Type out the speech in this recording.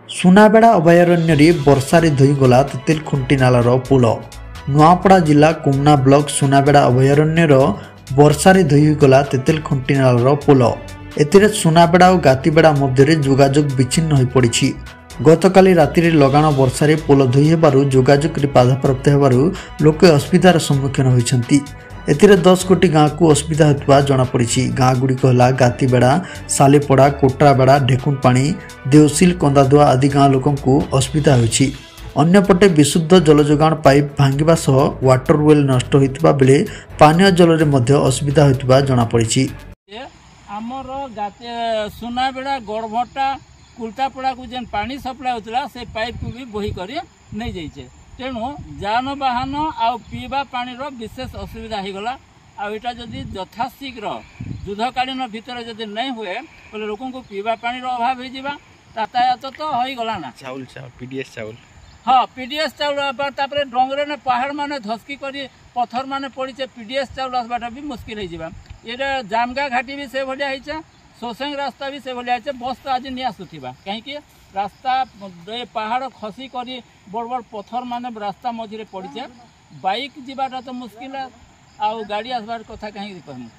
सुनाबेड़ा अभयारण्य वर्षारे धोईगला तेतलखुंटी नालार पुल। नुआपड़ा जिला कुमना ब्लॉक सुनाबेड़ा अभयारण्यर वर्षारे धोईगला तेतलखुंटी नालार पुल। एथिरे सुनाबेड़ा और गातीबेड़ा मध्य जोगाजोग विच्छिन्न हो पड़ी। गतकाली राति लगाण वर्षारे पुल धोई हेबारु जोगाजोग बाधाप्राप्त हेबारु लोके असुविधार सम्मुखीन होइछन्ति। एथिरे 10 कोटी गाँव को असुविधा होता जमापड़ी। गाँ गुड़िक है गातीबेड़ा, सालेपड़ा, कोटराबेड़ा, ढेकुणपाणी, देवसिल, कंदादुआ आदि गाँ लोकों को असुविधा होइछि। अन्यपटे विशुद्ध जल जोगाण पाइप भांगिबा सह वाटर वेल नष्ट होइतबा बेले पानीय जल रे मध्य असुविधा होइतबा जमापड़ी। आमर सुनाबेड़ा गड़भटा कुलतापड़ा को जेन पानी सप्लाई होता से पाइप को भी बोही कर नहीं जाइए। तेणु जानवाहन आ पीवा पानी विशेष असुविधा हो गला। आटा जदि यथाशीघ्र युद्धकालीन भितर जदि नहीं हुए बोले लोक को पीवा पानी अभाव हो यातायात तो हो गला ना। चाउल पीडीएस चाउल, हाँ पीडीएस चाउल तापर डंगरे ने पहाड़ माने धसकी कर पत्थर माने पड़ी पीडीएस चाउल आसवाटा भी मुस्किल हो। ये जामगा घाटी भी से भाई सोसेंग रास्ता भी से भाई बस तो आज नहीं आसुवा कहीं रास्ता पहाड़ खसी कर बड़ बड़ पत्थर माने रास्ता मझे पड़े। बाइक जीवाटा तो मुस्किल आ गाड़ी आसबार कथा कहीं कहूँ।